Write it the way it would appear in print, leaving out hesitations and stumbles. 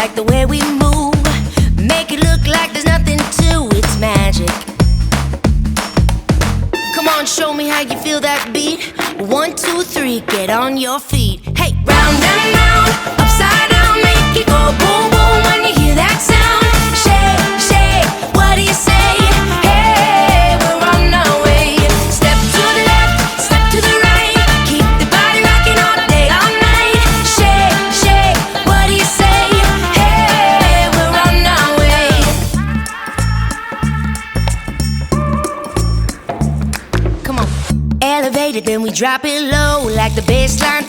like the way we move. Make it look like there's nothing to it's magic. Come on, show me how you feel that beat. 1, 2, 3, get on your feet. Hey, round and round, upside down, make it go boom, boom when you hear that sound. Shake, shake, what do you say? Hey, we're on our way. Step to the left, step to the right. Keep the body rocking all day, all night. Shake, shake, what do you say? Hey, we're on our way. Come on. Elevated, then we drop it low, like the bass line